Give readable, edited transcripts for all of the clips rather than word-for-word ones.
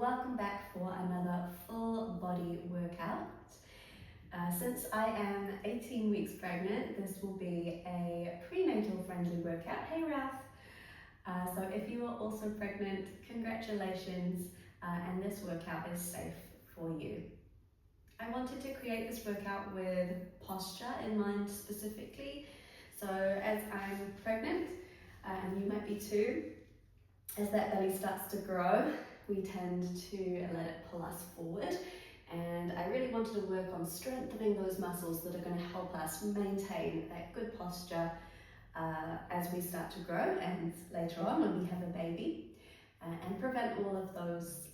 welcome back for another full body workout. Since I am 18 weeks pregnant, this will be a prenatal friendly workout. Hey Ralph! So if you are also pregnant, congratulations, and this workout is safe for you. I wanted to create this workout with posture in mind specifically. So as I'm pregnant, and you might be too, as that belly starts to grow, we tend to let it pull us forward. And I really wanted to work on strengthening those muscles that are going to help us maintain that good posture as we start to grow and later on when we have a baby, and prevent all of those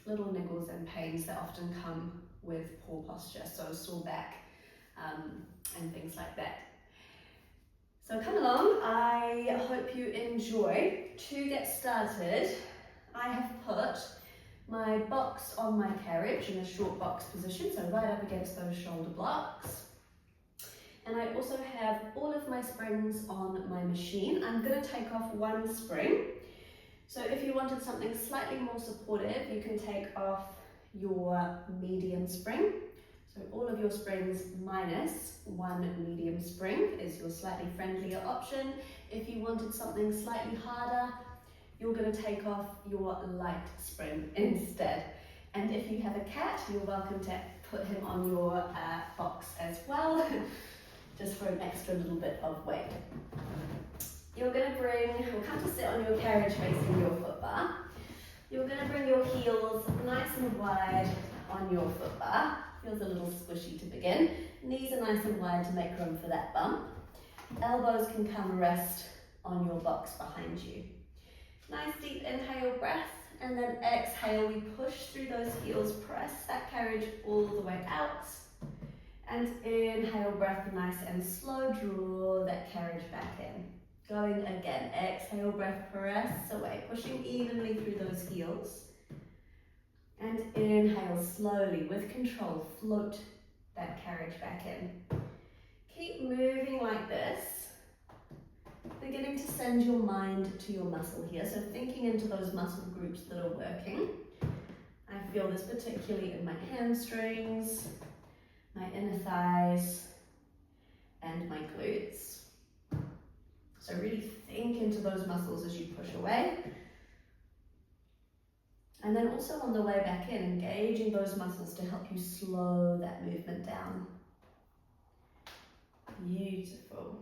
little niggles and pains that often come with poor posture, so sore back and things like that. So come along, I hope you enjoy. To get started, I have put my box on my carriage in a short box position, so right up against those shoulder blocks. And I also have all of my springs on my machine. I'm going to take off one spring. So if you wanted something slightly more supportive, you can take off your medium spring. So all of your springs minus one medium spring is your slightly friendlier option. If you wanted something slightly harder, you're going to take off your light spring instead. And if you have a cat, you're welcome to put him on your box as well, just for an extra little bit of weight. You're going to we'll come to sit on your carriage facing your foot bar. You're going to bring your heels nice and wide on your foot bar. Feels a little squishy to begin. Knees are nice and wide to make room for that bump. Elbows can come rest on your box behind you. Nice deep inhale breath, and then exhale, we push through those heels, press that carriage all the way out. And inhale breath, nice and slow, draw that carriage back in. Going again, exhale breath, press away, pushing evenly through those heels. And inhale slowly, with control, float that carriage back in. Keep moving like this. Beginning to send your mind to your muscle here, so thinking into those muscle groups that are working. I feel this particularly in my hamstrings, my inner thighs, and my glutes. So really think into those muscles as you push away. And then also on the way back in, engaging those muscles to help you slow that movement down. Beautiful.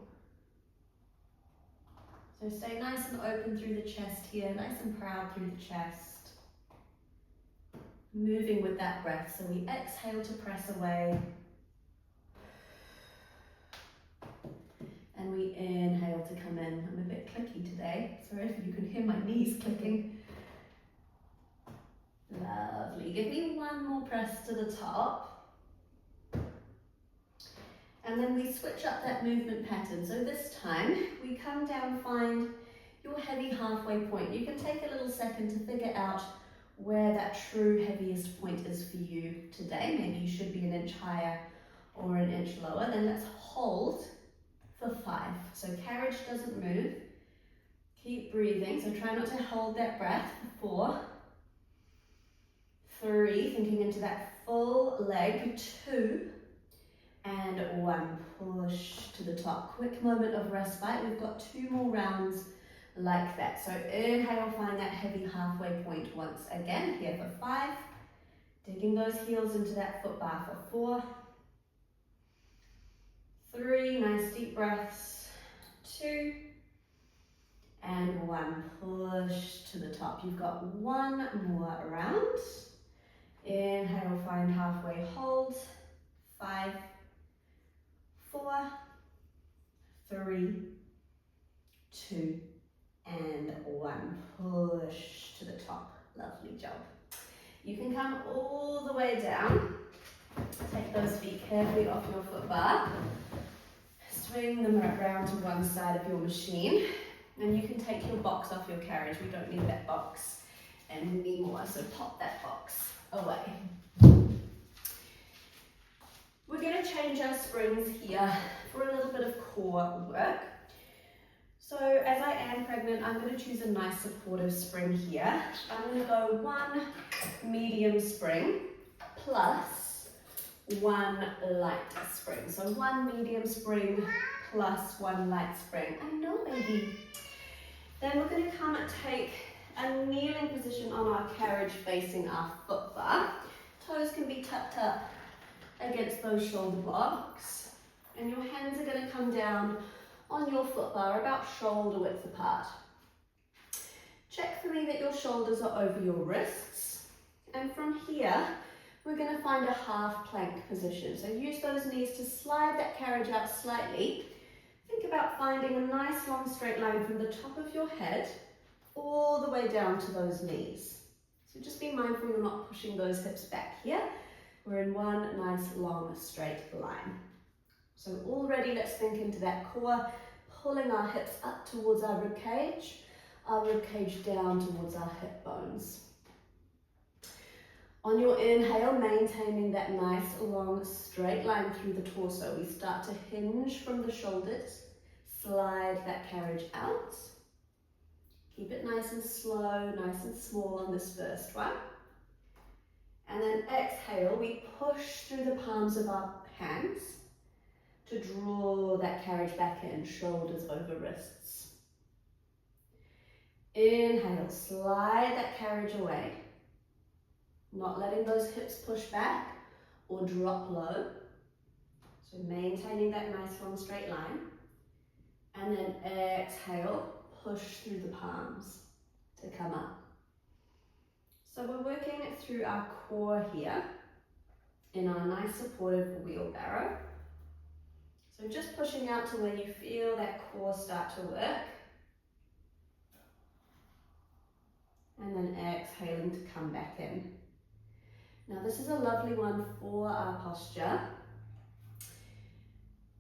So stay nice and open through the chest here, nice and proud through the chest. Moving with that breath, so we exhale to press away. And we inhale to come in. I'm a bit clicky today. Sorry if you can hear my knees clicking. Lovely. Give me one more press to the top. And then we switch up that movement pattern. So this time we come down, find your heavy halfway point. You can take a little second to figure out where that true heaviest point is for you today. Maybe you should be an inch higher or an inch lower. Then let's hold for 5. So carriage doesn't move. Keep breathing. So try not to hold that breath for 4. 3, thinking into that full leg. 2, and 1, push to the top. Quick moment of respite. We've got 2 more rounds like that. So inhale, find that heavy halfway point once again. Here for 5, digging those heels into that foot bar for 4, 3, nice deep breaths. 2, and 1, push to the top. You've got 1 more round. Inhale, find halfway, hold. 5, 4, 3, 2, and 1. Push to the top. Lovely job. You can come all the way down. Take those feet carefully off your foot bar. Swing them around to one side of your machine. And you can take your box off your carriage. We don't need that box anymore, so pop that box away. We're going to change our springs here for a little bit of core work. So as I am pregnant, I'm going to choose a nice supportive spring here. I'm going to go 1, medium spring plus 1 light spring. So 1 medium spring plus 1 light spring. I know, baby. Then we're going to come and take a kneeling position on our carriage facing our foot bar. Toes can be tucked up against those shoulder blocks. And your hands are going to come down on your foot bar about shoulder width apart. Check for me that your shoulders are over your wrists. And from here, we're going to find a half plank position. So use those knees to slide that carriage out slightly. Think about finding a nice long straight line from the top of your head all the way down to those knees. So just be mindful you're not pushing those hips back here. We're in one nice long straight line. So already let's think into that core, pulling our hips up towards our rib cage down towards our hip bones. On your inhale, maintaining that nice long straight line through the torso, we start to hinge from the shoulders, slide that carriage out. Keep it nice and slow, nice and small on this first one. And then exhale, we push through the palms of our hands to draw that carriage back in, shoulders over wrists. Inhale, slide that carriage away. Not letting those hips push back or drop low. So maintaining that nice long straight line. And then exhale, push through the palms to come up. So we're working through our core here in our nice supportive wheelbarrow. So just pushing out to where you feel that core start to work. And then exhaling to come back in. Now this is a lovely one for our posture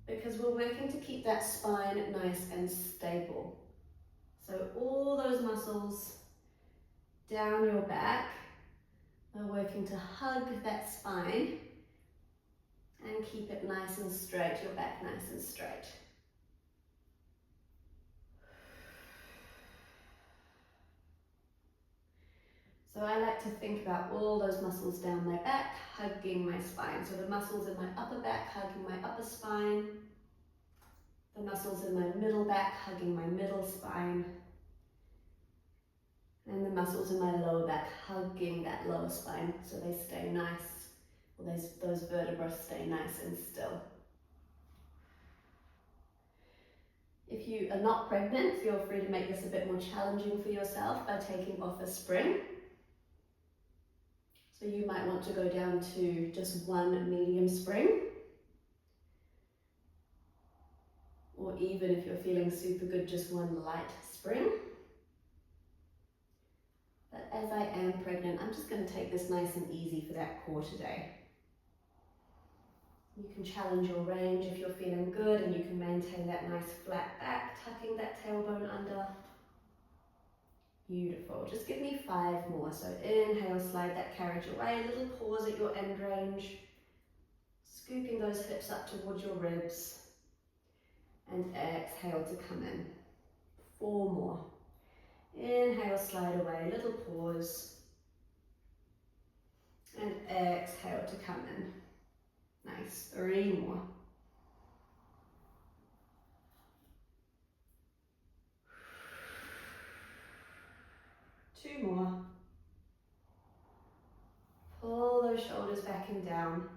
because we're working to keep that spine nice and stable. So all those muscles down your back are working to hug that spine and keep it nice and straight, your back nice and straight. So I like to think about all those muscles down my back, hugging my spine. So the muscles in my upper back, hugging my upper spine. The muscles in my middle back, hugging my middle spine. And the muscles in my lower back, hugging that lower spine so they stay nice, or those vertebrae stay nice and still. If you are not pregnant, feel free to make this a bit more challenging for yourself by taking off a spring. So you might want to go down to just 1 medium spring. Or even if you're feeling super good, just 1 light spring. But as I am pregnant, I'm just going to take this nice and easy for that core today. You can challenge your range if you're feeling good, and you can maintain that nice flat back, tucking that tailbone under. Beautiful. Just give me 5 more. So inhale, slide that carriage away. A little pause at your end range. Scooping those hips up towards your ribs. And exhale to come in. 4 more. Inhale, slide away. Little pause. And exhale to come in. Nice. 3 more. Two more. Pull those shoulders back and down.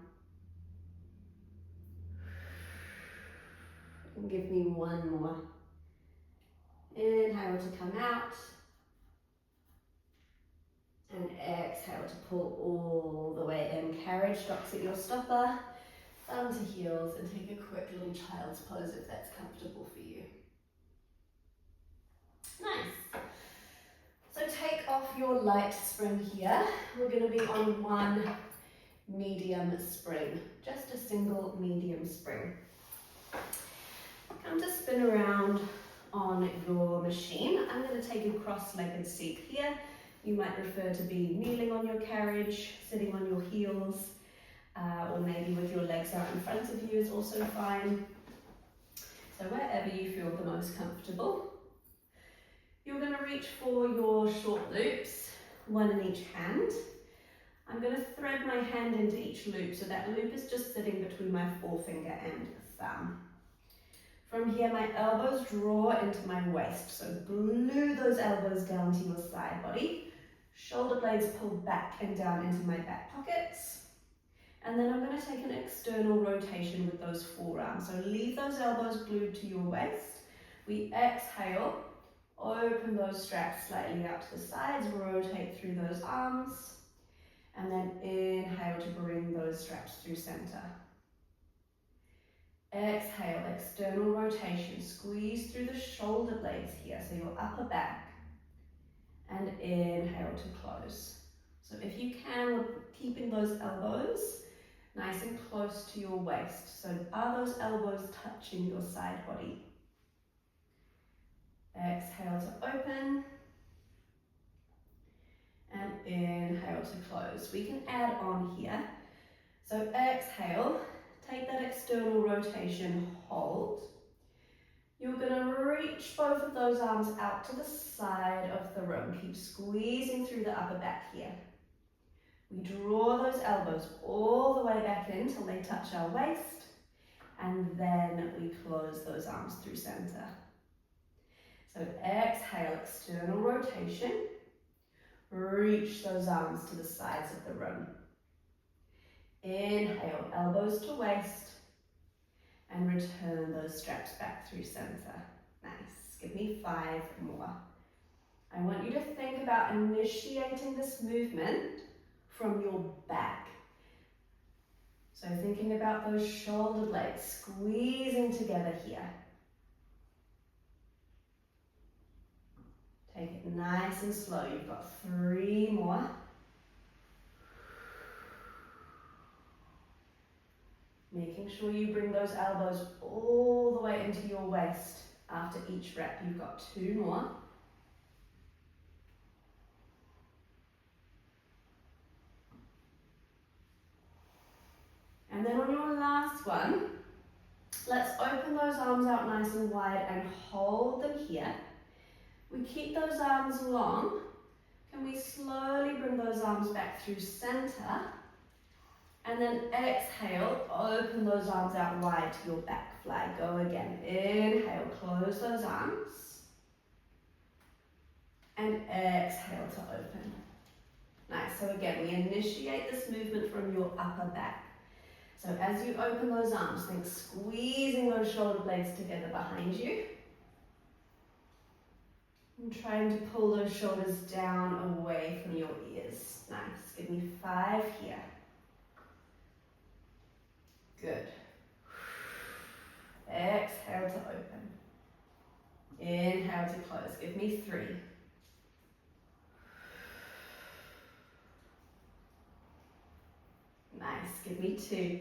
And give me 1 more. Inhale to come out. And exhale to pull all the way in. Carriage stops at your stopper. Thumb to heels, and take a quick little child's pose if that's comfortable for you. Nice. So take off your light spring here. We're going to be on 1 medium spring, just a single medium spring. Come to spin around on your machine. I'm going to take a cross-legged seat here. You might prefer to be kneeling on your carriage, sitting on your heels, or maybe with your legs out in front of you is also fine. So wherever you feel the most comfortable. You're going to reach for your short loops, 1 in each hand. I'm going to thread my hand into each loop, so that loop is just sitting between my forefinger and thumb. From here, my elbows draw into my waist, so glue those elbows down to your side body. Shoulder blades pull back and down into my back pockets. And then I'm going to take an external rotation with those forearms. So leave those elbows glued to your waist. We exhale, open those straps slightly out to the sides, rotate through those arms. And then inhale to bring those straps through center. Exhale, external rotation. Squeeze through the shoulder blades here, so your upper back. And inhale to close. So if you can, we're keeping those elbows nice and close to your waist. So are those elbows touching your side body? Exhale to open. And inhale to close. We can add on here. So exhale, take that external rotation, hold. You're going to reach both of those arms out to the side of the room. Keep squeezing through the upper back here. We draw those elbows all the way back in till they touch our waist. And then we close those arms through center. So exhale, external rotation. Reach those arms to the sides of the room. Inhale, elbows to waist. And return those straps back through center. Nice. Give me 5 more. I want you to think about initiating this movement from your back. So thinking about those shoulder blades squeezing together here. Take it nice and slow. You've got 3 more. Making sure you bring those elbows all the way into your waist after each rep. You've got 2 more. And then on your last one, let's open those arms out nice and wide and hold them here. We keep those arms long. Can we slowly bring those arms back through center? And then exhale, open those arms out wide to your back fly. Go again. Inhale, close those arms. And exhale to open. Nice. So again, we initiate this movement from your upper back. So as you open those arms, think squeezing those shoulder blades together behind you. And trying to pull those shoulders down away from your ears. Nice. Give me 5 here. Good. Exhale to open. Inhale to close. Give me 3. Nice. Give me 2.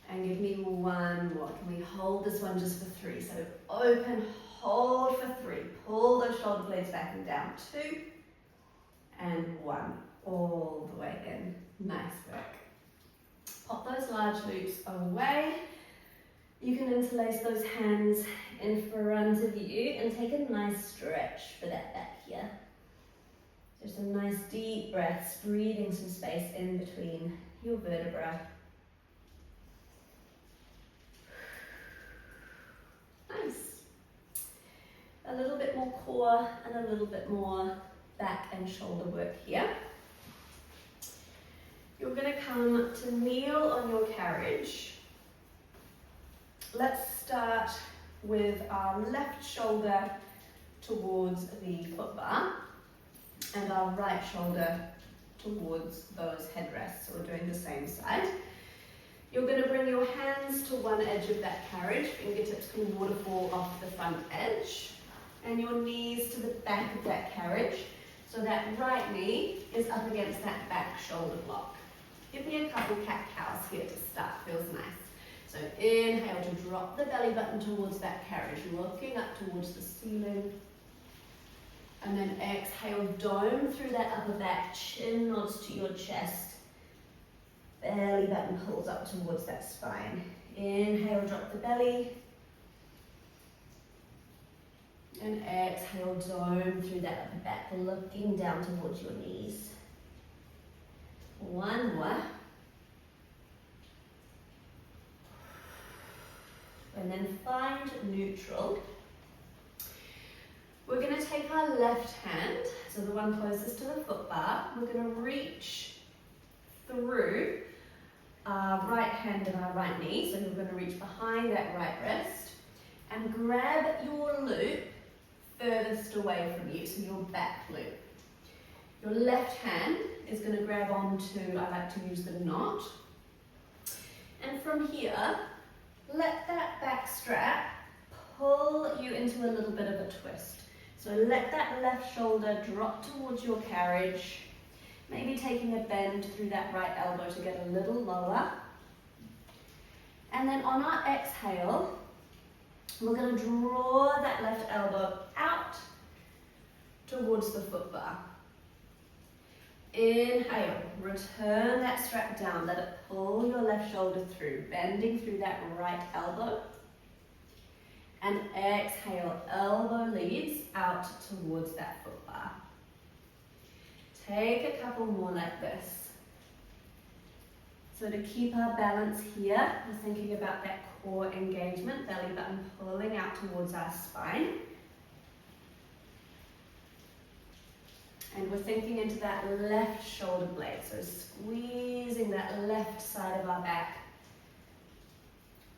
And give me 1 more. Can we hold this one just for 3? So open, hold for 3. Pull those shoulder blades back and down. 2 and 1. All the way in. Nice work. Pop those large loops away. You can interlace those hands in front of you and take a nice stretch for that back here. Just a nice deep breaths, breathing some space in between your vertebrae. Nice. A little bit more core and a little bit more back and shoulder work here. You're going to come to kneel on your carriage. Let's start with our left shoulder towards the foot bar and our right shoulder towards those headrests. So we're doing the same side. You're going to bring your hands to one edge of that carriage. Fingertips can waterfall off the front edge. And your knees to the back of that carriage. So that right knee is up against that back shoulder block. Give me a couple cat-cows here to start. Feels nice. So inhale to drop the belly button towards that carriage, looking up towards the ceiling. And then exhale, dome through that upper back, chin nods to your chest. Belly button pulls up towards that spine. Inhale, drop the belly. And exhale, dome through that upper back, looking down towards your knees. One more. And then find neutral. We're going to take our left hand, so the one closest to the foot bar. We're going to reach through our right hand and our right knee. So you're going to reach behind that right wrist and grab your loop furthest away from you, so your back loop. Your left hand is going to grab onto, I like to use the knot. And from here, let that back strap pull you into a little bit of a twist. So let that left shoulder drop towards your carriage, maybe taking a bend through that right elbow to get a little lower. And then on our exhale, we're going to draw that left elbow out towards the foot bar. Inhale, return that strap down, let it pull your left shoulder through, bending through that right elbow. And exhale, elbow leads out towards that foot bar. Take a couple more like this. So to keep our balance here, we're thinking about that core engagement, belly button pulling out towards our spine. And we're thinking into that left shoulder blade, so squeezing that left side of our back,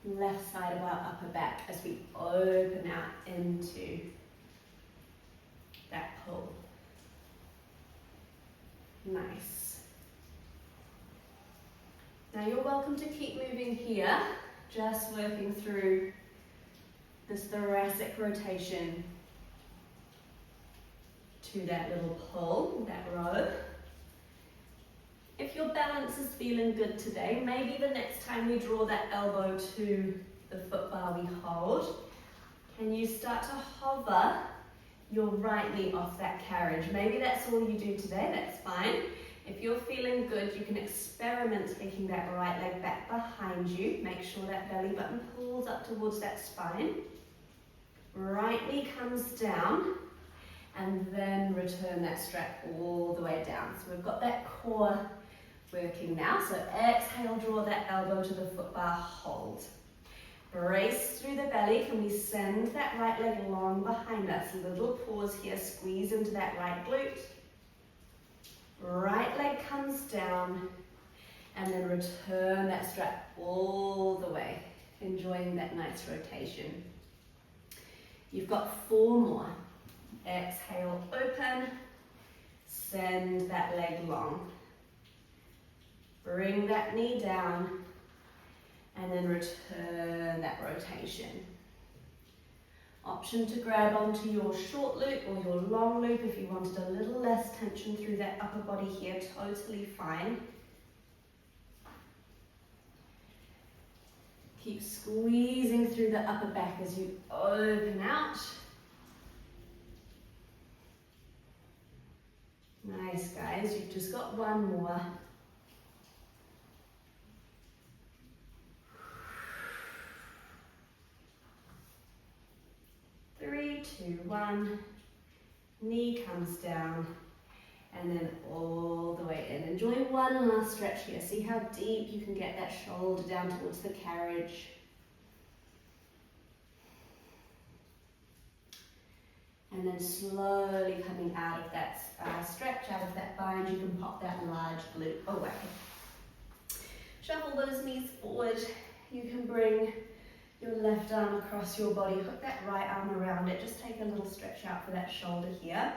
left side of our upper back as we open out into that pull. Nice. Now you're welcome to keep moving here, just working through this thoracic rotation to that little pull, that row. If your balance is feeling good today, maybe the next time we draw that elbow to the foot bar we hold, can you start to hover your right knee off that carriage? Maybe that's all you do today, that's fine. If you're feeling good, you can experiment taking that right leg back behind you. Make sure that belly button pulls up towards that spine. Right knee comes down, and then return that strap all the way down. So we've got that core working now. So exhale, draw that elbow to the foot bar, hold. Brace through the belly. Can we send that right leg long behind us? A little pause here, squeeze into that right glute. Right leg comes down, and then return that strap all the way. Enjoying that nice rotation. You've got 4 more. Exhale, open, send that leg long. Bring that knee down, and then return that rotation. Option to grab onto your short loop or your long loop if you wanted a little less tension through that upper body here, totally fine. Keep squeezing through the upper back as you open out. Nice, guys, you've just got 1 more. Three, 2, 1. Knee comes down, and then all the way in. Enjoy one last stretch here. See how deep you can get that shoulder down towards the carriage. And then slowly coming out of that stretch, out of that bind, you can pop that large glute away. Shuffle those knees forward. You can bring your left arm across your body, hook that right arm around it. Just take a little stretch out for that shoulder here.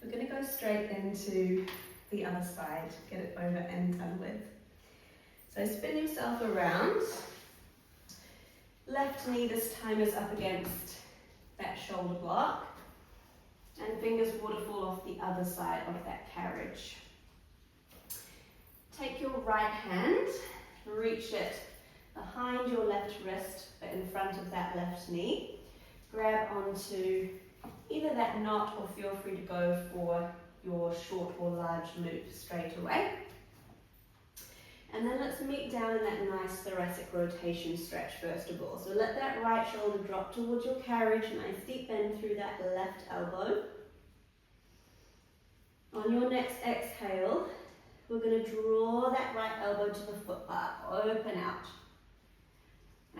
We're going to go straight into the other side, get it over and done with. So spin yourself around. Left knee this time is up against that shoulder block, and fingers waterfall off the other side of that carriage. Take your right hand, reach it behind your left wrist but in front of that left knee. Grab onto either that knot or feel free to go for your short or large loop straight away. And then let's meet down in that nice thoracic rotation stretch first of all. So let that right shoulder drop towards your carriage, nice deep bend through that left elbow. On your next exhale, we're going to draw that right elbow to the foot bar, open out.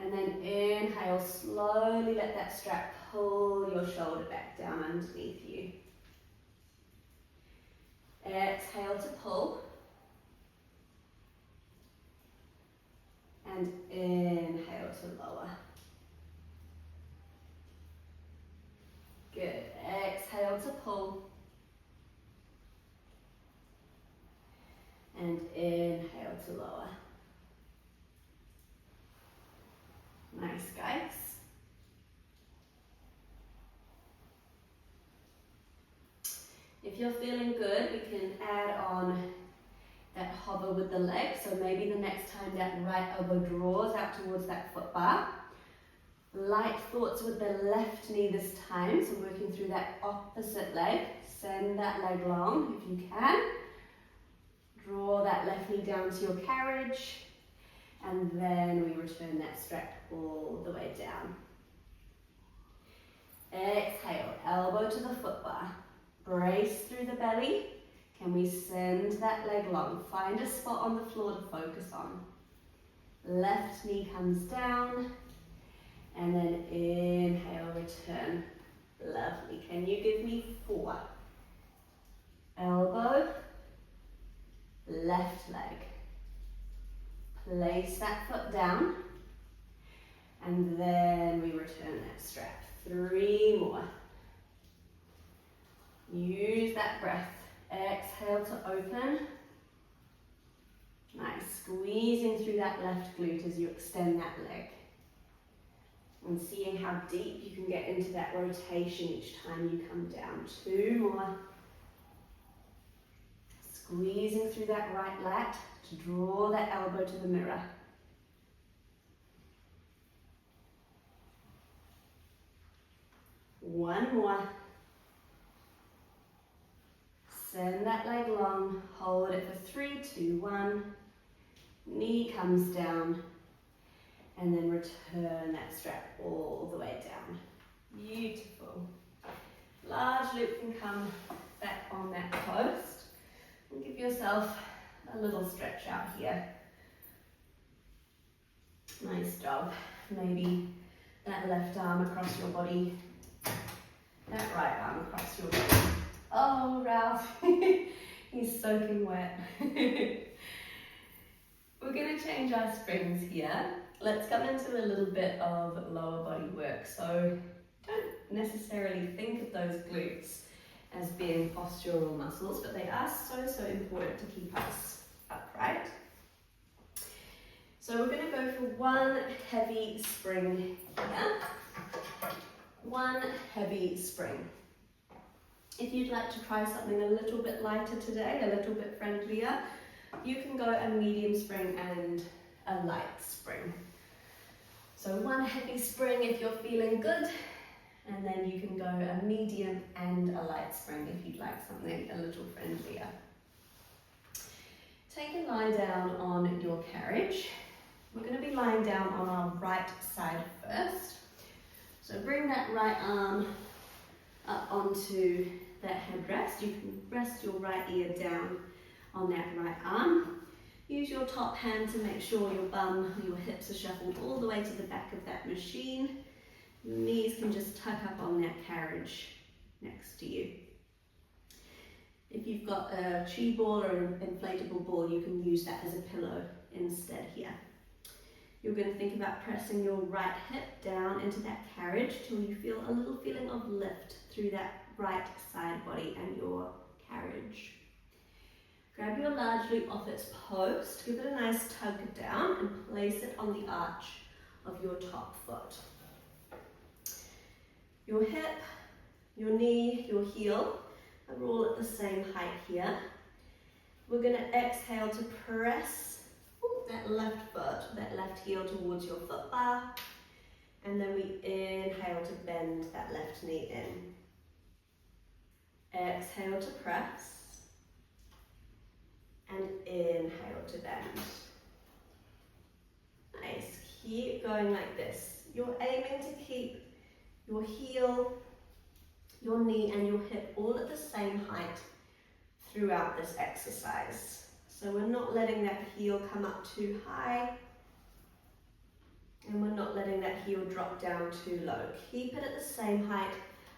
And then inhale, slowly let that strap pull your shoulder back down underneath you. Exhale to pull. And inhale to lower. Good. Exhale to pull. And inhale to lower. Nice, guys. If you're feeling good, we can add on that hover with the leg. So maybe the next time that right elbow draws out towards that foot bar. Light thoughts with the left knee this time. So working through that opposite leg. Send that leg long if you can. Draw that left knee down to your carriage. And then we return that strap all the way down. Exhale, elbow to the foot bar. Brace through the belly. Can we send that leg long? Find a spot on the floor to focus on. Left knee comes down. And then inhale, return. Lovely. Can you give me 4? Elbow, left leg. Place that foot down. And then we return that strap. 3 more. Use that breath. Exhale to open. Nice. Squeezing through that left glute as you extend that leg. And seeing how deep you can get into that rotation each time you come down. 2 more. Squeezing through that right lat to draw that elbow to the mirror. 1 more. Send that leg long, hold it for 3, 2, 1. Knee comes down, and then return that strap all the way down. Beautiful. Large loop can come back on that post. And give yourself a little stretch out here. Nice job. Maybe that left arm across your body, that right arm across your body. Oh, Ralph, he's soaking wet. We're going to change our springs here. Let's come into a little bit of lower body work. So don't necessarily think of those glutes as being postural muscles, but they are so important to keep us upright. So we're going to go for 1 heavy spring here. 1 heavy spring. If you'd like to try something a little bit lighter today, a little bit friendlier, you can go a medium spring and a light spring. So 1 heavy spring if you're feeling good, and then you can go a medium and a light spring if you'd like something a little friendlier. Take a lie down on your carriage. We're going to be lying down on our right side first. So bring that right arm up onto that headrest. You can rest your right ear down on that right arm. Use your top hand to make sure your bum, your hips are shuffled all the way to the back of that machine. Your knees can just tuck up on that carriage next to you. If you've got a chi ball or an inflatable ball, you can use that as a pillow instead here. You're going to think about pressing your right hip down into that carriage till you feel a little feeling of lift through that right side body and your carriage. Grab your large loop off its post, give it a nice tug down and place it on the arch of your top foot. Your hip, your knee, your heel are all at the same height here. We're going to exhale to press that left foot, that left heel towards your foot bar, and then we inhale to bend that left knee in. Exhale to press, and inhale to bend. Keep going like this. You're aiming to keep your heel, your knee and your hip all at the same height throughout this exercise. So we're not letting that heel come up too high and we're not letting that heel drop down too low. Keep it at the same height.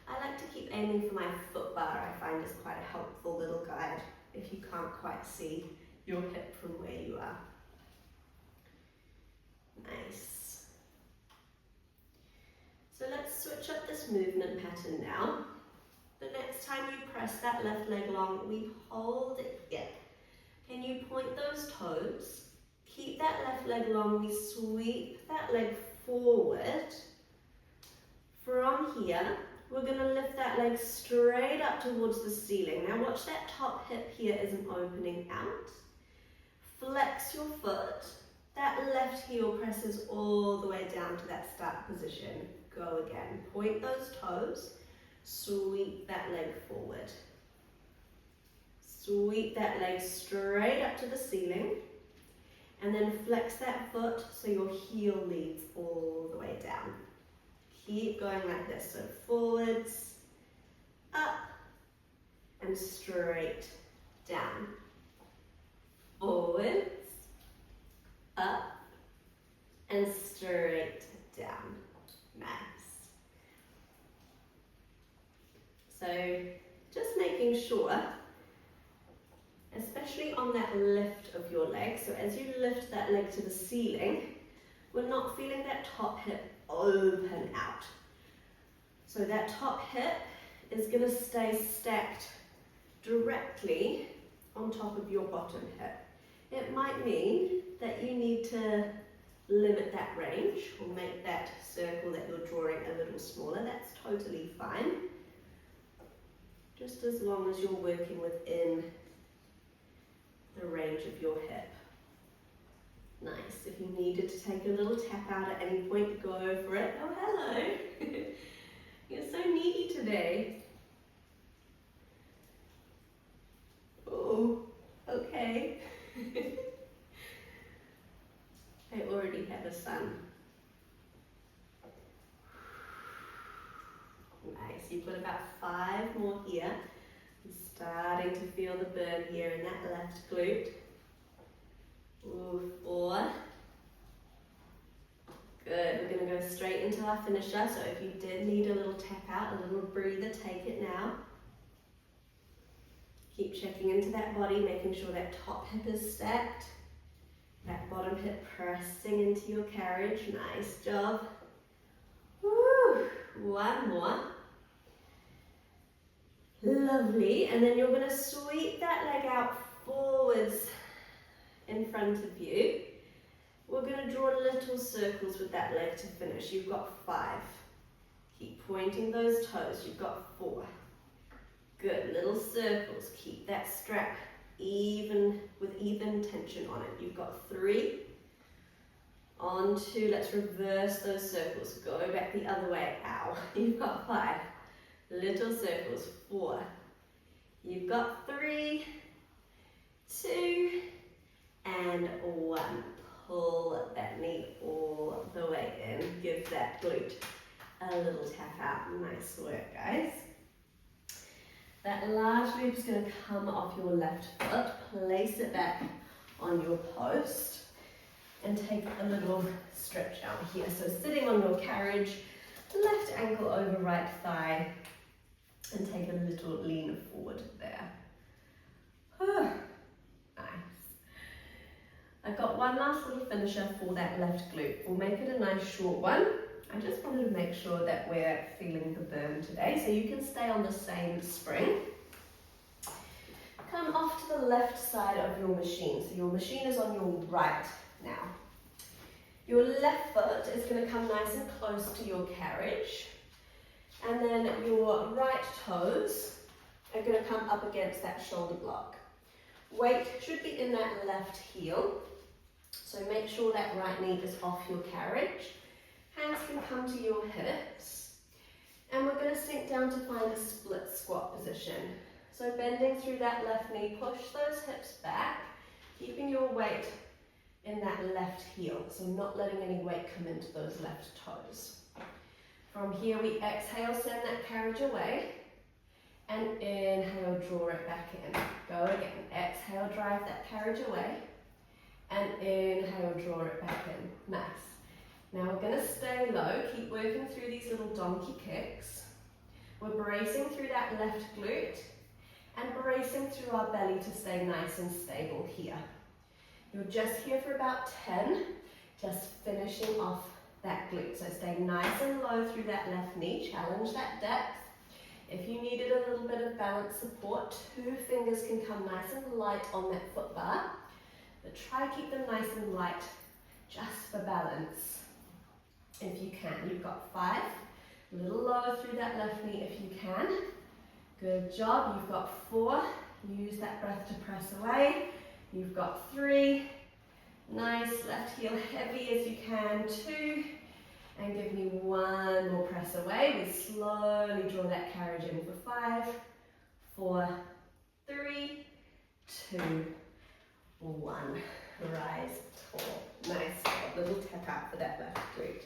I like to keep aiming for my foot bar. I find is quite a helpful little guide if you can't quite see your hip from where you are. Nice. So let's switch up this movement pattern now. The next time you press that left leg long, we hold it here. Can you point those toes? Keep that left leg long, we sweep that leg forward. From here, we're going to lift that leg straight up towards the ceiling. Now watch that top hip here isn't opening out. Flex your foot. That left heel presses all the way down to that start position. Go again. Point those toes. Sweep that leg forward. Sweep that leg straight up to the ceiling. And then flex that foot so your heel leads all the way down. Keep going like this. So forwards, up, and straight down. Forwards, up, and straight down. Nice. So just making sure, especially on that lift of your leg, so as you lift that leg to the ceiling, we're not feeling that top hip open out. So that top hip is going to stay stacked directly on top of your bottom hip. It might mean that you need to limit that range or make that circle that you're drawing a little smaller. That's totally fine. Just as long as you're working within the range of your hip. Nice. If you needed to take a little tap out at any point, go for it. Oh, hello. You're so needy today. Oh, okay. I already have a son. Nice. You've got about 5 more here. I'm starting to feel the burn here in that left glute. Ooh, 4. Good. We're going to go straight into our finisher. So if you did need a little tap out, a little breather, take it now. Keep checking into that body, making sure that top hip is stacked. That bottom hip pressing into your carriage. Nice job. Woo. 1 more. Lovely. And then you're going to sweep that leg out forwards in front of you. We're going to draw little circles with that leg to finish. You've got 5. Keep pointing those toes. You've got 4. Good. Little circles. Keep that strap even with even tension on it. You've got 3. On 2. Let's reverse those circles. Go back the other way. Ow. You've got 5. Little circles. 4. You've got 3, 2, and 1. Pull that knee all the way in. Give that glute a little tap out. Nice work, guys. That large loop is going to come off your left foot. Place it back on your post and take a little stretch out here. So sitting on your carriage, left ankle over right thigh, and take a little lean forward there. I've got one last little finisher for that left glute. We'll make it a nice short one. I just wanted to make sure that we're feeling the burn today, so you can stay on the same spring. Come off to the left side of your machine. So your machine is on your right now. Your left foot is going to come nice and close to your carriage. And then your right toes are going to come up against that shoulder block. Weight should be in that left heel. So make sure that right knee is off your carriage. Hands can come to your hips. And we're going to sink down to find a split squat position. So bending through that left knee, push those hips back, keeping your weight in that left heel, so not letting any weight come into those left toes. From here we exhale, send that carriage away, and inhale, draw it back in. Go again, exhale, drive that carriage away, and inhale, draw it back in. Nice. Now we're going to stay low, keep working through these little donkey kicks. We're bracing through that left glute, and bracing through our belly to stay nice and stable here. You're just here for about 10, just finishing off that glute. So stay nice and low through that left knee, challenge that depth. If you needed a little bit of balance support, 2 fingers can come nice and light on that foot bar, but try keep them nice and light just for balance. If you can, you've got 5, a little lower through that left knee if you can. Good job, you've got 4, use that breath to press away. You've got 3, nice, left heel heavy as you can, 2, and give me 1 more press away. We slowly draw that carriage in for 5, 4, 3, 2, 1. Rise tall. Nice job. Little tap out for that left glute.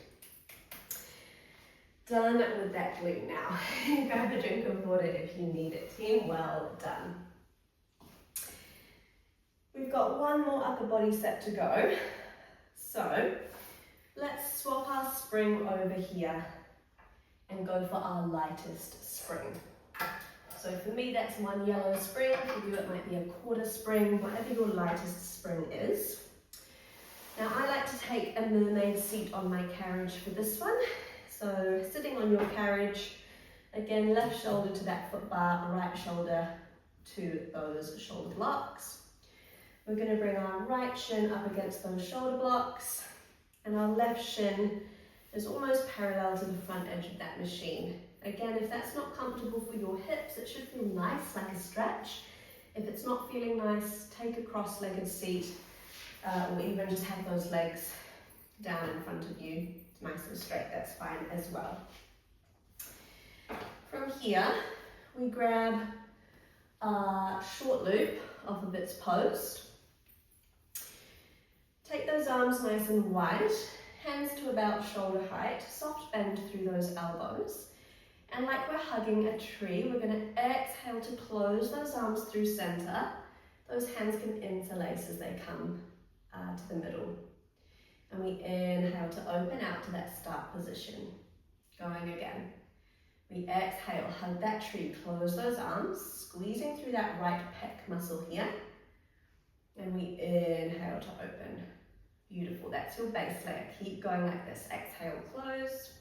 Done with that glute now. Grab a drink of water if you need it, team. Well done. We've got 1 more upper body set to go. So let's swap our spring over here and go for our lightest spring. So for me that's 1 yellow spring, for you it might be a quarter spring, whatever your lightest spring is. Now I like to take a mermaid seat on my carriage for this one. So sitting on your carriage, again left shoulder to that foot bar, right shoulder to those shoulder blocks. We're going to bring our right shin up against those shoulder blocks, and our left shin is almost parallel to the front edge of that machine. Again, if that's not comfortable for your hips, it should feel nice, like a stretch. If it's not feeling nice, take a cross-legged seat, or even just have those legs down in front of you, nice and straight, that's fine as well. From here, we grab our short loop off of its post. Take those arms nice and wide, hands to about shoulder height, soft bend through those elbows. And like we're hugging a tree, we're going to exhale to close those arms through center. Those hands can interlace as they come to the middle. And we inhale to open out to that start position. Going again. We exhale, hug that tree, close those arms, squeezing through that right pec muscle here. And we inhale to open. Beautiful, that's your base layer. Keep going like this. Exhale, close.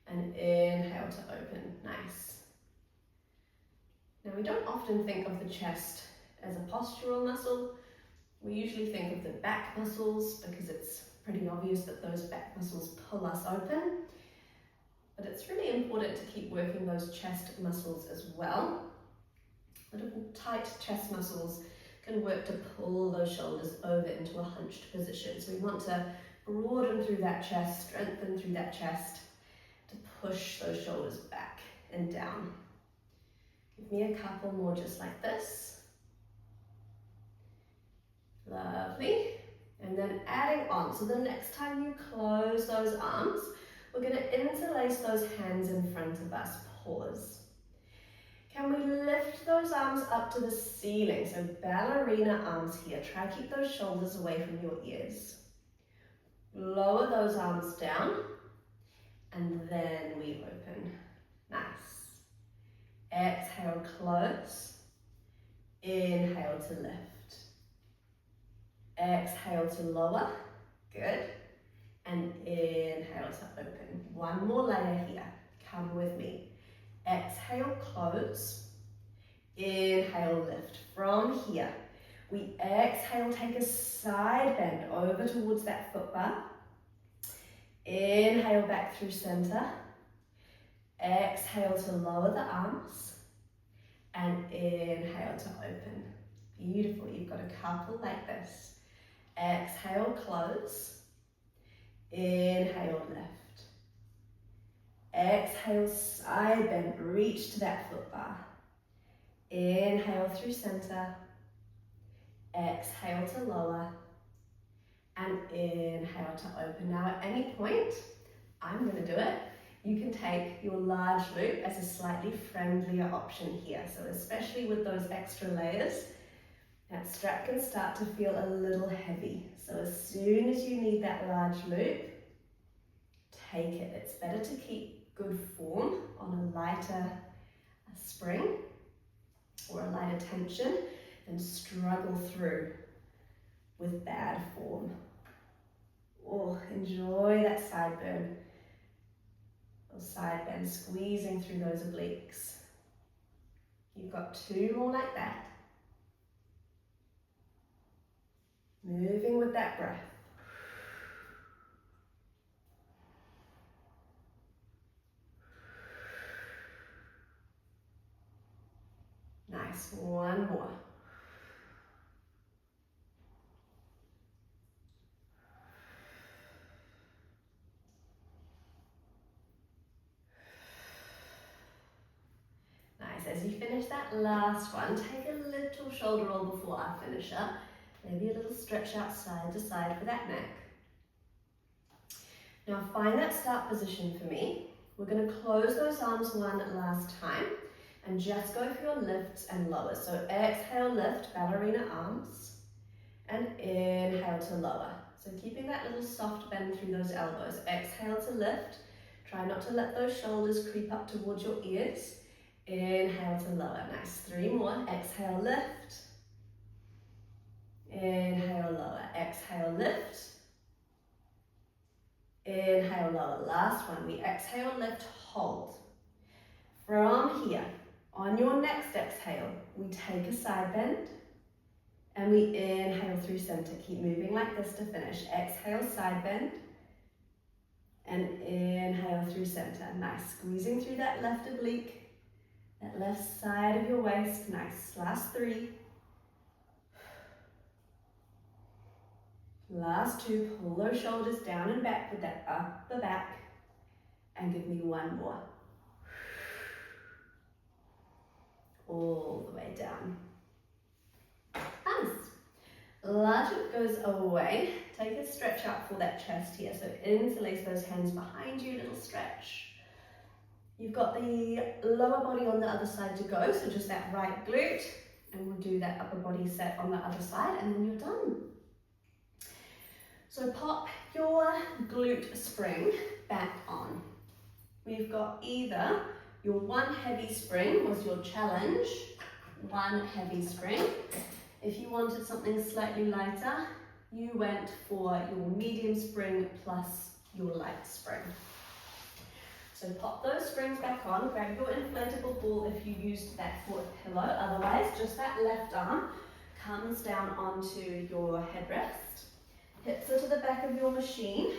And inhale to open. Nice. Now we don't often think of the chest as a postural muscle. We usually think of the back muscles because it's pretty obvious that those back muscles pull us open. But it's really important to keep working those chest muscles as well. Little tight chest muscles can work to pull those shoulders over into a hunched position. So we want to broaden through that chest, strengthen through that chest to push those shoulders back and down. Give me a couple more just like this. Lovely. And then adding on, so the next time you close those arms, we're going to interlace those hands in front of us. Pause. Can we lift those arms up to the ceiling? So ballerina arms here. Try to keep those shoulders away from your ears. Lower those arms down, and then we open. Nice. Exhale, close. Inhale to lift. Exhale to lower. Good. And inhale to open. 1 more layer here. Come with me. Exhale, close. Inhale, lift. From here, we exhale, take a side bend over towards that foot bar. Inhale back through center. Exhale to lower the arms. And inhale to open. Beautiful. You've got a couple like this. Exhale, close. Inhale, lift. Exhale, side bend, reach to that foot bar. Inhale through center. Exhale to lower. and inhale to open. Now at any point, I'm going to do it. You can take your large loop as a slightly friendlier option here. So especially with those extra layers, that strap can start to feel a little heavy. So as soon as you need that large loop, take it. It's better to keep good form on a lighter spring or a lighter tension than struggle through with bad form. Oh, enjoy that side burn. Those side bends squeezing through those obliques. You've got 2 more like that. Moving with that breath. Nice, 1 more. Nice, as you finish that last one, take a little shoulder roll before I finish up. Maybe a little stretch out side to side for that neck. Now find that start position for me. We're going to close those arms one last time and just go for your lifts and lowers. So exhale, lift, ballerina arms, and inhale to lower. So keeping that little soft bend through those elbows. Exhale to lift. Try not to let those shoulders creep up towards your ears. Inhale to lower. Nice. 3 more. Exhale, lift. Inhale, lower. Exhale, lift. Inhale, lower. Last one. We exhale, lift, hold. From here, on your next exhale, we take a side bend and we inhale through center. Keep moving like this to finish. Exhale, side bend, and inhale through center. Nice. Squeezing through that left oblique, that left side of your waist. Nice. Last 3. Last 2. Pull those shoulders down and back with that upper back, and give me 1 more. All the way down. Nice. Large loop goes away. Take a stretch out for that chest here. So interlace those hands behind you, little stretch. You've got the lower body on the other side to go, so just that right glute, and we'll do that upper body set on the other side, and then you're done. So pop your glute spring back on. We've got either your 1 heavy spring was your challenge, 1 heavy spring. If you wanted something slightly lighter, you went for your medium spring plus your light spring. So pop those springs back on, grab your inflatable ball if you used that for a pillow, otherwise just that left arm comes down onto your headrest. Hips are to the back of your machine.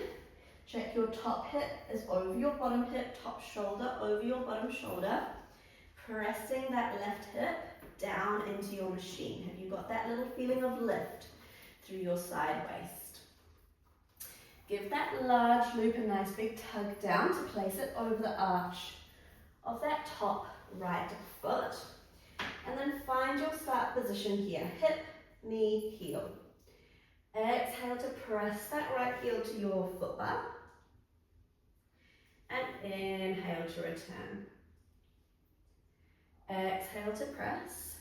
Check your top hip is over your bottom hip, top shoulder over your bottom shoulder. Pressing that left hip down into your machine. Have you got that little feeling of lift through your side waist? Give that large loop a nice big tug down to place it over the arch of that top right foot. And then find your start position here. Hip, knee, heel. Exhale to press that right heel to your foot bar. And inhale to return. Exhale to press.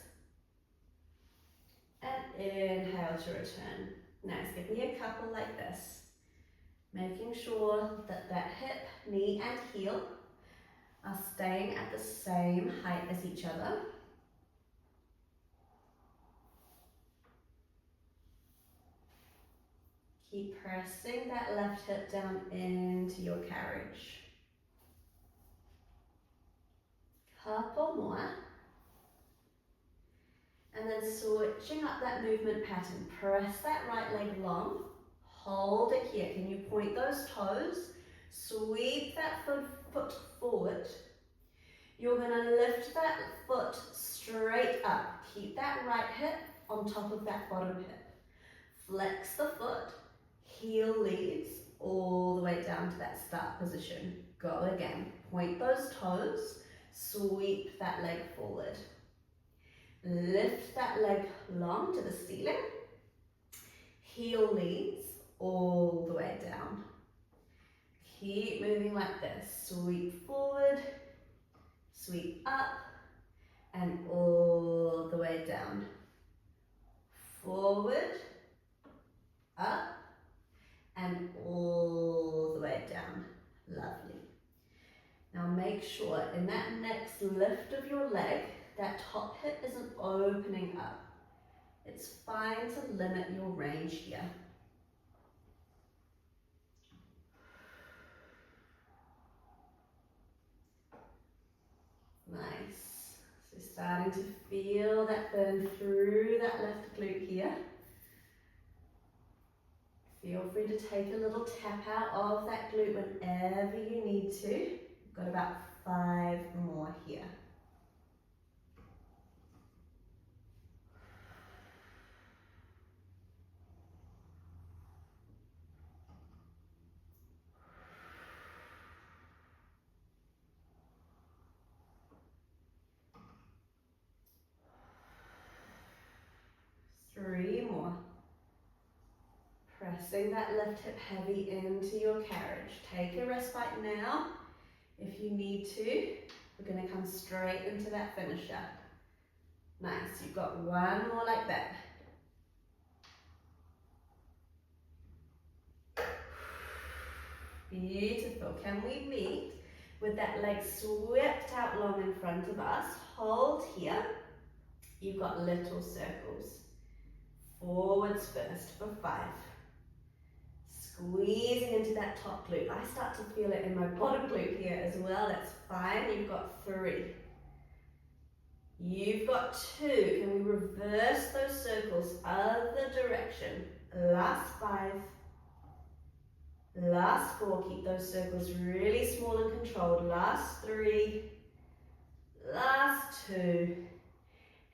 And inhale to return. Nice, give me a couple like this. Making sure that that hip, knee and heel are staying at the same height as each other. Keep pressing that left hip down into your carriage. Couple more. And then switching up that movement pattern. Press that right leg long. Hold it here. Can you point those toes? Sweep that foot forward. You're going to lift that foot straight up. Keep that right hip on top of that bottom hip. Flex the foot. Heel leads all the way down to that start position. Go again. Point those toes. Sweep that leg forward. Lift that leg long to the ceiling. Heel leads all the way down. Keep moving like this. Sweep forward, sweep up, and all the way down. Forward, up, and all the way down. Lovely. Now make sure in that next lift of your leg, that top hip isn't opening up. It's fine to limit your range here. Nice. So starting to feel that burn through that left glute here. Feel free to take a little tap out of that glute whenever you need to. We've got about 5 more here. Three more. Pressing that left hip heavy into your carriage. Take a respite now. If you need to, we're going to come straight into that finisher. Nice, you've got one more like that. Beautiful. Can we meet with that leg swept out long in front of us? Hold here. You've got little circles. Forwards first for 5. Squeezing into that top glute. I start to feel it in my bottom glute here as well. That's fine. You've got 3. You've got 2. Can we reverse those circles other direction? Last 5. Last 4. Keep those circles really small and controlled. Last 3. Last 2.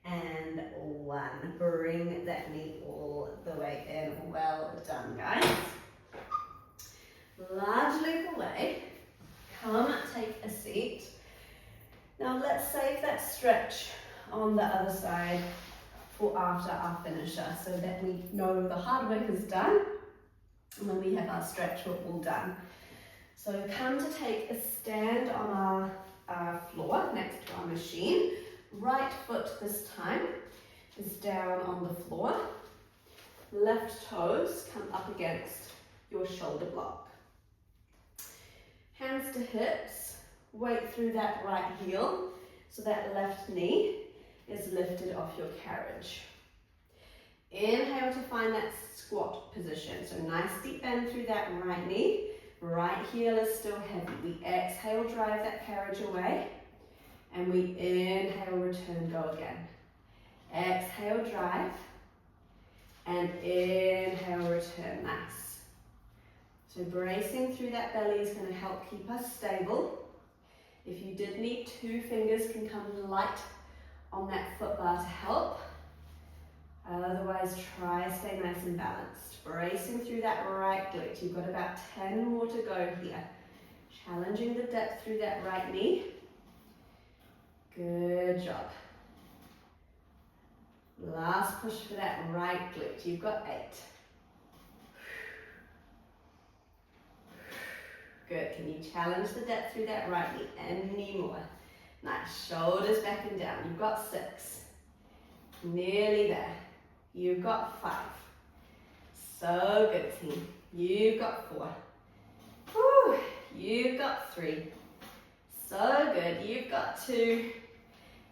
And 1. Bring that knee all the way in. Well done, guys. Large loop away. Come take a seat. Now let's save that stretch on the other side for after our finisher so that we know the hard work is done and when we have our stretch all done. So come to take a stand on our floor next to our machine. Right foot this time is down on the floor. Left toes come up against your shoulder block. Hands to hips, weight through that right heel so that left knee is lifted off your carriage. Inhale to find that squat position. So nice deep bend through that right knee. Right heel is still heavy. We exhale, drive that carriage away. And we inhale, return, go again. Exhale, drive. And inhale, return. Nice. So bracing through that belly is going to help keep us stable. If you did need 2 fingers, can come light on that foot bar to help. Otherwise, try stay nice and balanced. Bracing through that right glute. You've got about 10 more to go here. Challenging the depth through that right knee. Good job. Last push for that right glute. You've got 8. Good. Can you challenge the depth through that right knee any more? Nice. Shoulders back and down. You've got 6. Nearly there. You've got 5. So good, team. You've got 4. Whew. You've got 3. So good. You've got 2.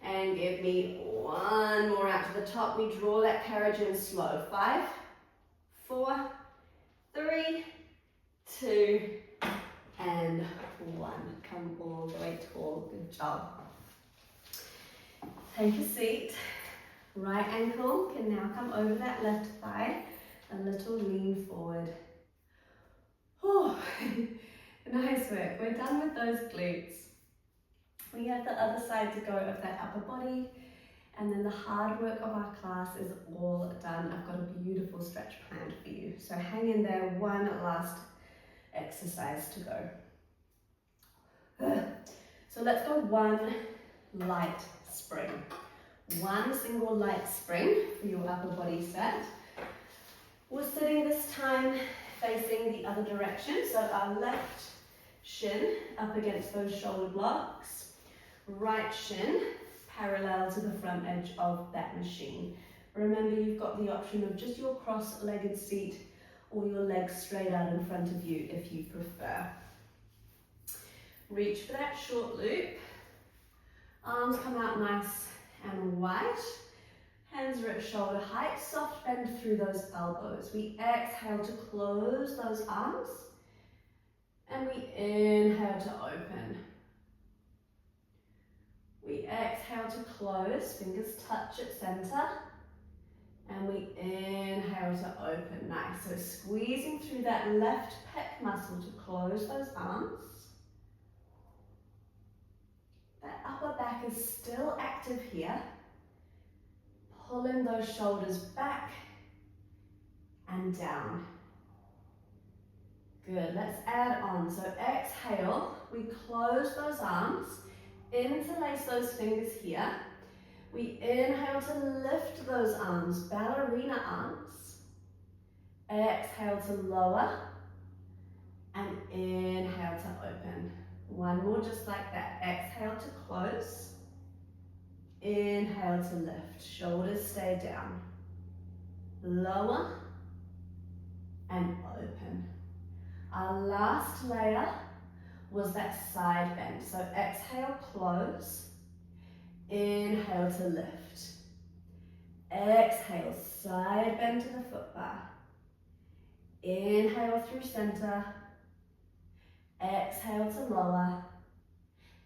And give me 1 more out to the top. We draw that carriage in slow. 5, 4, 3, 2, and 1. Come all the way tall. Good job. Take a seat. Right ankle can now come over that left thigh. A little lean forward. Oh, nice work. We're done with those glutes. We have the other side to go of that upper body, and then the hard work of our class is all done. I've got a beautiful stretch planned for you. So hang in there, 1 last exercise to go. So let's go 1 light spring. 1 single light spring for your upper body set. We're sitting this time facing the other direction. So our left shin up against those shoulder blocks, right shin parallel to the front edge of that machine. Remember, you've got the option of just your cross-legged seat or your legs straight out in front of you if you prefer. Reach for that short loop. Arms come out nice and wide. Hands are at shoulder height. Soft bend through those elbows. We exhale to close those arms. And we inhale to open. We exhale to close. Fingers touch at center. And we inhale to open. Nice. So squeezing through that left pec muscle to close those arms. That upper back is still active here. Pulling those shoulders back and down. Good, let's add on. So exhale, we close those arms, interlace those fingers here. We inhale to lift those arms, ballerina arms. Exhale to lower and inhale to open. One more just like that. Exhale to close. Inhale to lift. Shoulders stay down. Lower and open. Our last layer was that side bend. So exhale, close. Inhale to lift. Exhale, side bend to the foot bar. Inhale through center. Exhale to lower.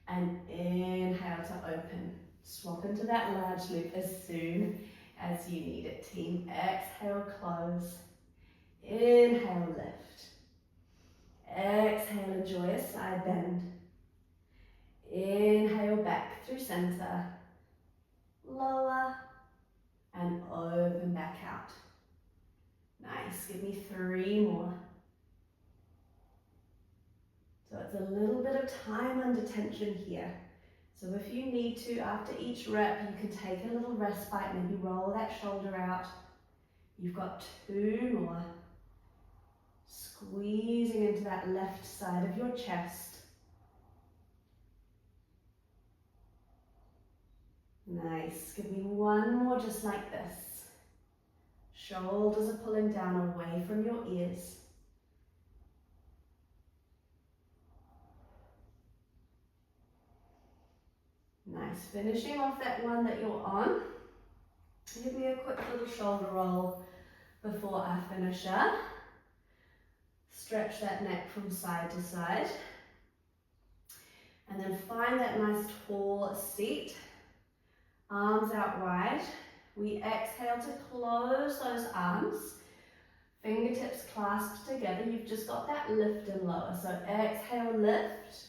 And inhale to open. Swap into that large loop as soon as you need it, team. Exhale, close. Inhale, lift. Exhale, enjoy a side bend. Inhale, back through center. Lower and open back out. Nice, give me 3 more. So it's a little bit of time under tension here. So if you need to, after each rep, you can take a little respite, maybe roll that shoulder out. You've got 2 more. Squeezing into that left side of your chest. Nice, give me 1 more just like this. Shoulders are pulling down away from your ears. Nice, finishing off that one that you're on. Give me a quick little shoulder roll before our finisher. Stretch that neck from side to side. And then find that nice tall seat. Arms out wide. We exhale to close those arms. Fingertips clasped together. You've just got that lift and lower. So exhale, lift.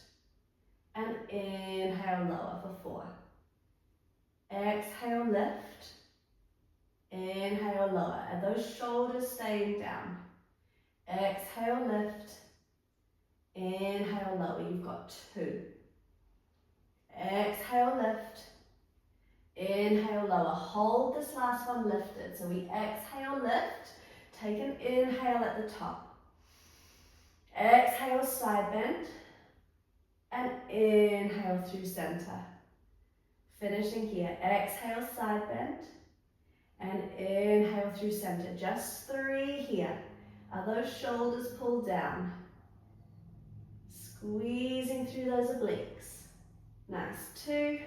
And inhale, lower for 4. Exhale, lift. Inhale, lower. And those shoulders staying down. Exhale, lift. Inhale, lower. You've got 2. Exhale, lift. Inhale, lower. Hold this last one lifted. So we exhale, lift. Take an inhale at the top. Exhale, side bend. And inhale through center. Finishing here. Exhale, side bend. And inhale through center. Just 3 here. Are those shoulders pulled down? Squeezing through those obliques. Nice. 2.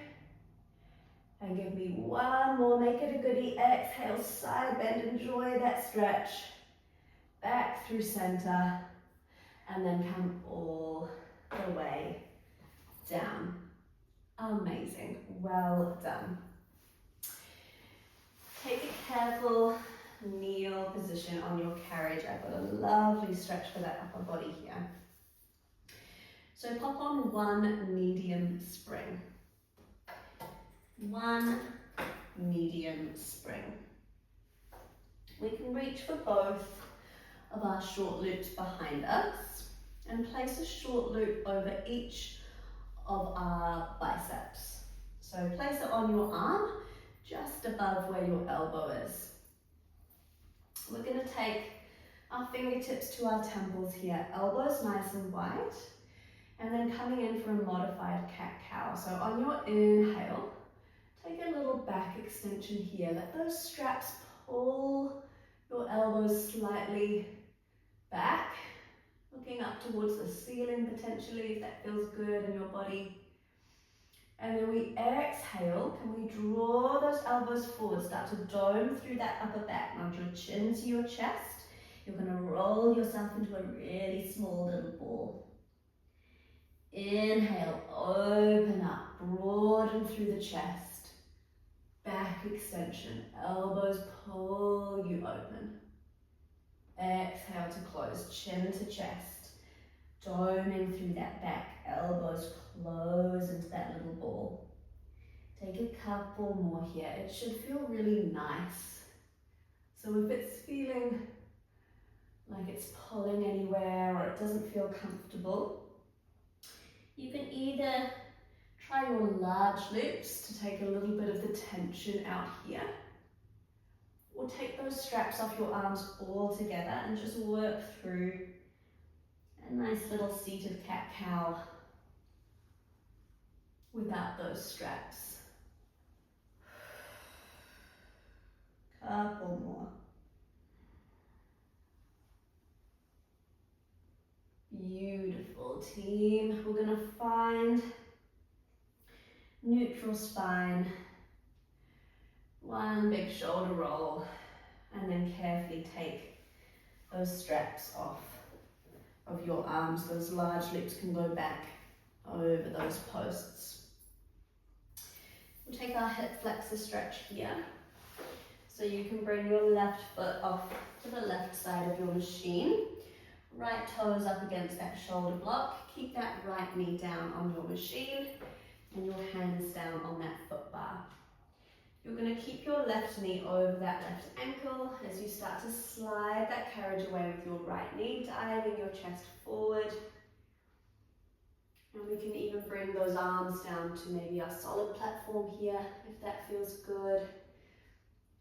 And give me 1 more. Make it a goodie. Exhale, side bend. Enjoy that stretch. Back through center. And then come all the way down. Amazing. Well done. Take a careful kneel position on your carriage. I've got a lovely stretch for that upper body here. So pop on 1 medium spring. 1 medium spring. We can reach for both of our short loops behind us and place a short loop over each of our biceps. So place it on your arm, just above where your elbow is. We're going to take Our fingertips to our temples here, elbows nice and wide, and then coming in for a modified cat-cow. So on your inhale, take a little back extension here. Let those straps pull your elbows slightly back, looking up towards the ceiling potentially if that feels good in your body. And then we exhale, can we draw those elbows forward, start to dome through that upper back, mount your chin to your chest. You're going to roll yourself into a really small little ball. Inhale, open up, broaden through the chest. Back extension, elbows pull you open. Exhale to close, chin to chest. Doming through that back, elbows close into that little ball. Take a couple more here. It should feel really nice. So if it's feeling like it's pulling anywhere or it doesn't feel comfortable, you can either try your large loops to take a little bit of the tension out here, or take those straps off your arms all together and just work through a nice little seated cat-cow without those straps. Couple more. Beautiful, team. We're going to find neutral spine, one big shoulder roll, and then carefully take those straps off of your arms. Those large loops can go back over those posts. We'll take our hip flexor stretch here. So you can bring your left foot off to the left side of your machine. Right toes up against that shoulder block. Keep that right knee down on your machine and your hands down on that foot bar. You're going to keep your left knee over that left ankle as you start to slide that carriage away with your right knee, diving your chest forward. And we can even bring those arms down to maybe our solid platform here, if that feels good.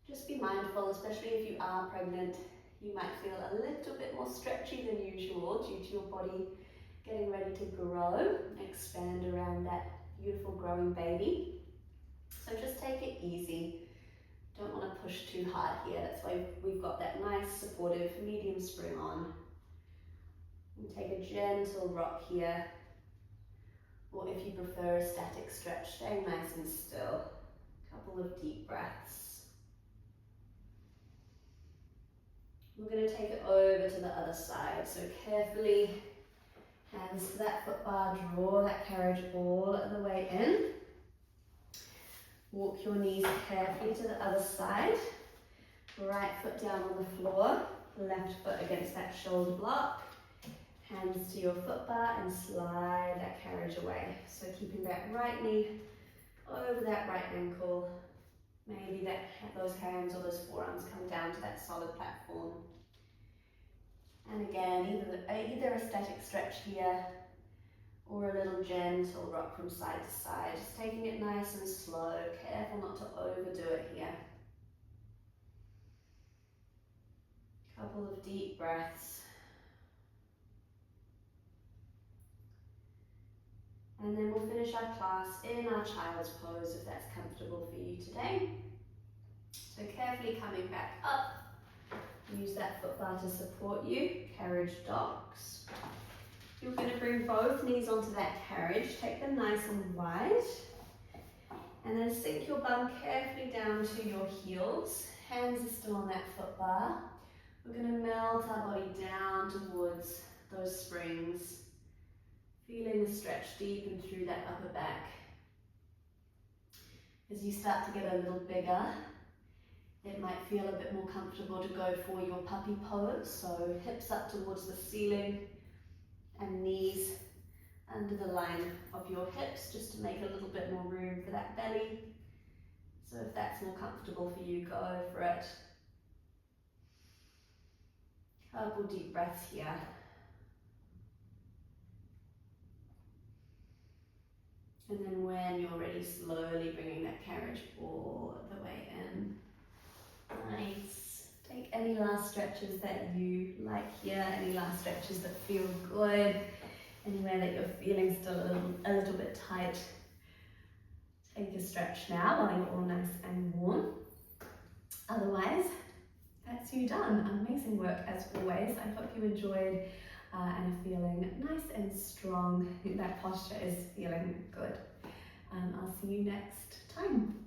Just be mindful, especially if you are pregnant, you might feel a little bit more stretchy than usual due to your body getting ready to grow, expand around that beautiful growing baby. So just take it easy. Don't want to push too hard here. That's why we've got that nice supportive medium spring on. And take a gentle rock here. Or if you prefer a static stretch, stay nice and still. Couple of deep breaths. We're going to take it over to the other side. So carefully, hands to that foot bar, draw that carriage all the way in. Walk your knees carefully to the other side. Right foot down on the floor, left foot against that shoulder block. Hands to your foot bar and slide that carriage away. So keeping that right knee over that right ankle. Maybe those hands or those forearms come down to that solid platform. And again, either a static stretch here or a little gentle rock from side to side. Just taking it nice and slow. Careful not to overdo it here. Couple of deep breaths. And then we'll finish our class in our child's pose if that's comfortable for you today. So carefully coming back up. Use that foot bar to support you. Carriage docks. You're going to bring both knees onto that carriage. Take them nice and wide. And then sink your bum carefully down to your heels. Hands are still on that foot bar. We're going to melt our body down towards those springs. Feeling the stretch deep and through that upper back. As you start to get a little bigger, it might feel a bit more comfortable to go for your puppy pose. So hips up towards the ceiling and knees under the line of your hips, just to make a little bit more room for that belly. So if that's more comfortable for you, go for it. Couple deep breaths here. And then when you're ready, slowly bringing that carriage all the way in. Nice. Take any last last stretches that you like here, any last stretches that feel good, anywhere that you're feeling still a little bit tight. Take a stretch now while you're all nice and warm. Otherwise, that's you done. Amazing work as always. I hope you enjoyed and are feeling nice and strong. That posture is feeling good. I'll see you next time.